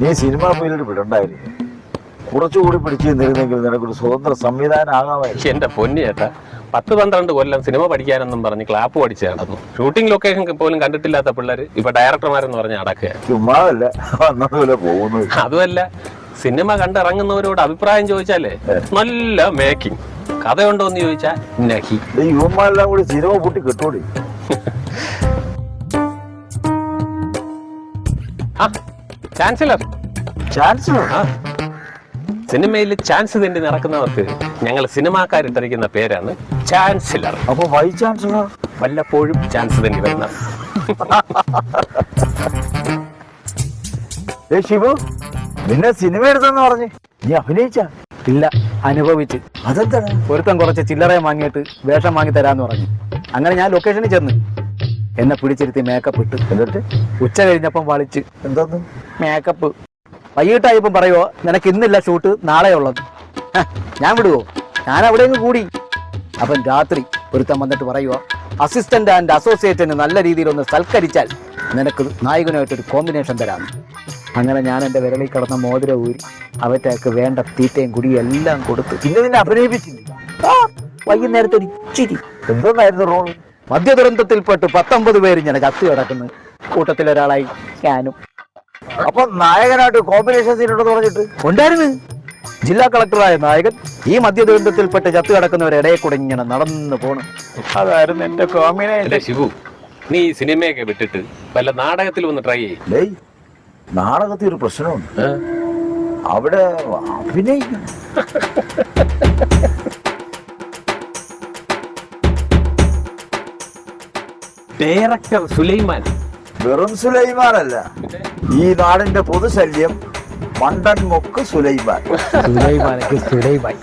നീ സിനിമാ ഫീൽഡിൽ വിടണ്ടായിരുന്നു. കുറച്ചുകൂടി പിടിച്ചു നിന്നിരുന്നെങ്കിൽ നിനക്കൊരു സ്വതന്ത്ര സംവിധാനം ആകാമായിരുന്നു. എന്റെ പൊന്നി ചേട്ടാ, 10-12 കൊല്ലം സിനിമ പഠിക്കാനെന്നും പറഞ്ഞ് ക്ലാപ്പ് പഠിച്ച് നടന്നു. ഷൂട്ടിംഗ് ലൊക്കേഷൻ പോലും കണ്ടിട്ടില്ലാത്ത പിള്ളേർ ഇപ്പൊ ഡയറക്ടർമാരെന്ന് പറഞ്ഞ് നടക്കുക. ചുമ്മാതല്ല, വന്നതുപോലെ പോകുന്നു. അതുമല്ല, സിനിമ കണ്ടിറങ്ങുന്നവരോട് അഭിപ്രായം ചോദിച്ചാലേ നല്ല മേക്കിംഗ്, കഥയുണ്ടോ എന്ന് ചോദിച്ചാൽ നഹി. യുവന്മാരെല്ലാം കൂടി സിനിമ പൊട്ടി കിട്ടൂടി. ചാൻസലർ സിനിമയിൽ ചാൻസ് തണ്ടി നടക്കുന്നവർക്ക് ഞങ്ങൾ സിനിമാക്കാരിട്ടിരിക്കുന്ന പേരാണ് ചാൻസലർ. അപ്പൊ വൈസ് ചാൻസലർ വല്ലപ്പോഴും ചാൻസ് തണ്ടി വരുന്ന. ശിവു, നിന്നെ സിനിമ എടുത്തെന്ന് പറഞ്ഞ് നീ അഭിനയിച്ച? ഇല്ല, അനുഭവിച്ച്. അതെന്താണ്? ഒരുത്തൻ കുറച്ച് ചില്ലറയെ വാങ്ങിയിട്ട് വേഷം വാങ്ങി തരാന്ന് പറഞ്ഞു. അങ്ങനെ ഞാൻ ലൊക്കേഷനിൽ ചെന്ന് എന്നെ പിടിച്ചിരുത്തി മേക്കപ്പ് ഇട്ട്. എന്നിട്ട് ഉച്ച കഴിഞ്ഞപ്പം വളിച്ച്. എന്താന്ന് മേക്കപ്പ് വൈകിട്ടായപ്പം പറയുവോ നിനക്ക് ഇന്നില്ല ഷൂട്ട്, നാളെ ഉള്ളത്. ഞാൻ വിടുവോ? ഞാൻ അവിടെ കൂടി. അപ്പം രാത്രി ഒരുത്തൻ വന്നിട്ട് പറയുവോ, അസിസ്റ്റന്റ് ആൻഡ് അസോസിയേറ്റിന് നല്ല രീതിയിലൊന്ന് സൽക്കരിച്ചാൽ നിനക്ക് നായകനുമായിട്ടൊരു കോമ്പിനേഷൻ തരാമെന്ന്. അങ്ങനെ ഞാൻ എൻ്റെ വിരളിൽ കിടന്ന മോതിരം ഊരി അവറ്റക്ക് വേണ്ട തീറ്റയും കുടിയും എല്ലാം കൊടുത്തു. പിന്നെ നിന്നെ അഭിനയിപ്പിച്ചില്ല? വൈകുന്നേരത്തെ ഒരു ഇച്ചിരി. എന്തോന്നായിരുന്നു റോൾ? മദ്യദുരന്തത്തിൽപ്പെട്ട് 19 പേര് ഇങ്ങനെ ചത്തു കിടക്കുന്നു. കൂട്ടത്തിലൊരാളായി ഞാനും. അപ്പൊ നായകനായിട്ട് കോമ്പിനേഷൻ സീനുണ്ടെന്ന് പറഞ്ഞിട്ട് ഉണ്ടായിരുന്നു. ജില്ലാ കളക്ടറായ നായകൻ ഈ മദ്യദുരന്തത്തിൽപ്പെട്ട് ചത്തു കിടക്കുന്നവരിടയിൽ കൂടെ ഇങ്ങനെ നടന്നു പോണു. അതായിരുന്നു എന്റെ കോമ്പിനേഷൻ. ശിവു, നീ സിനിമയൊക്കെ വിട്ടിട്ട് വല്ല നാടകത്തിൽ ഒന്ന് ട്രൈ ചെയ്യും. നാടകത്തിൽ ഒരു പ്രശ്നമുണ്ട്, അവിടെ അഭിനയിക്കണം. ഡയറക്ടർ സുലൈമാൻ. വെറും സുലൈമാനല്ല, ഈ നാടിന്റെ പൊതുശല്യം മണ്ടൻ മുക്ക് സുലൈമാൻ. സുലൈമാൻ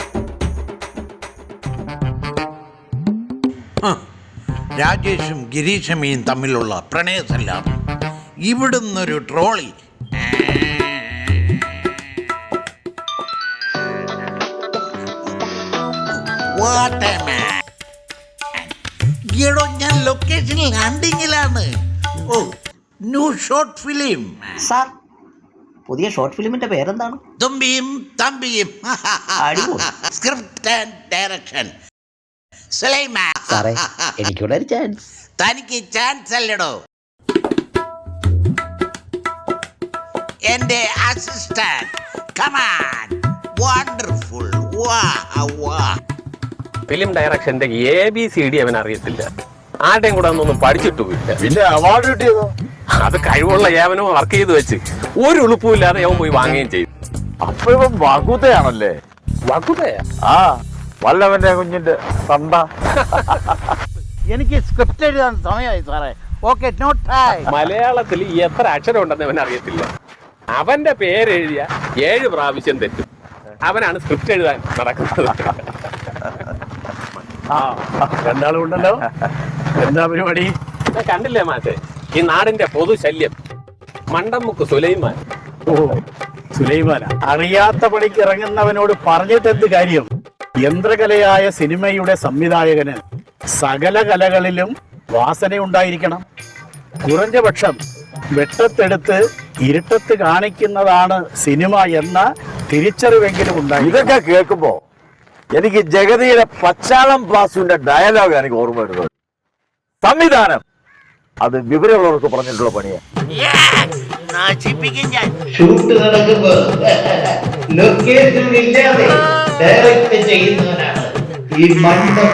രാജേഷും ഗിരീഷമ്മയും തമ്മിലുള്ള പ്രണയസല്ലാപം. ഇവിടുന്നൊരു ട്രോളി. ഞാൻ ലൊക്കേഷനിൽ ലാൻഡിങ്ങിലാണ്. Oh, new short film. Sir, പുതിയ ഷോർട്ട് ഫിലിമിന്റെ പേരെന്താണ്? തുമ്പിയും തമ്പിയും. Script and direction Sulaiman. സാറേ, എനിക്കുള്ള ഒരു ചാൻസ്. തനിക്ക് ചാൻസ് അല്ലടോ, എന്റെ അസിസ്റ്റന്റ്. Come on, wonderful. ഫിലിം ഡയറക്ഷന്റെ ABCD അവൻ അറിയത്തില്ല. ആരുടെയും കൂടെ ഒന്നും പഠിച്ചിട്ടുമില്ല. പിന്നെ അവാർഡ് കിട്ടിയതോ? അത് കഴിവുള്ള ഏവനോ വർക്ക് ചെയ്ത് വെച്ച് ഒരു ഉളുപ്പുമില്ലാതെ അവൻ പോയി വാങ്ങുകയും ചെയ്തു. അപ്പൊ ഇവൻ വകുതയാണല്ലേ? വകുതയാ? ആ, വല്ലവന്റെ കുഞ്ഞിന്റെ തണ്ട. എനിക്ക് സ്ക്രിപ്റ്റ് എഴുതാൻ സമയമായി സാറേ. Okay, not time. മലയാളത്തിൽ എത്ര അക്ഷരം ഉണ്ടെന്ന് അവൻ അറിയത്തില്ല. അവന്റെ പേരെഴുതിയ 7 പ്രാവശ്യം തെറ്റും. അവനാണ് സ്ക്രിപ്റ്റ് എഴുതാൻ നടക്കുന്നത്. രണ്ടാളും ഉണ്ടല്ലോ. എന്താ പരിപാടി? കണ്ടില്ലേ മാഷെ, ഈ നാടിന്റെ പൊതുശല്യം മണ്ടമുക്ക് സുലൈമാൻ. ഓ, സുലൈമാന. അറിയാത്ത പണിക്ക് ഇറങ്ങുന്നവനോട് പറഞ്ഞിട്ട് എന്ത് കാര്യം? യന്ത്രകലയായ സിനിമയുടെ സംവിധായകന് സകല കലകളിലും വാസനയുണ്ടായിരിക്കണം. കുറഞ്ഞ പക്ഷം വെട്ടത്തെടുത്ത് ഇരുട്ടത്ത് കാണിക്കുന്നതാണ് സിനിമ എന്ന തിരിച്ചറിവെങ്കിലും ഉണ്ടായി. ഇതൊക്കെ കേൾക്കുമ്പോ എനിക്ക് ജഗതിയുടെ പച്ചാളം പാസുവിന്റെ ഡയലോഗ് എനിക്ക് ഓർമ്മ വരുന്നത്. സംവിധാനം അത് വിവരമുള്ളവർക്ക് പറഞ്ഞിട്ടുള്ള പണിയാണ്. ഷൂട്ട് നടക്കുമ്പോ ലൊക്കേഷൻ ഇല്ലാതെ ഡയറക്റ്റ് ചെയ്യുന്നവനാണ് ഈ മണ്ടം.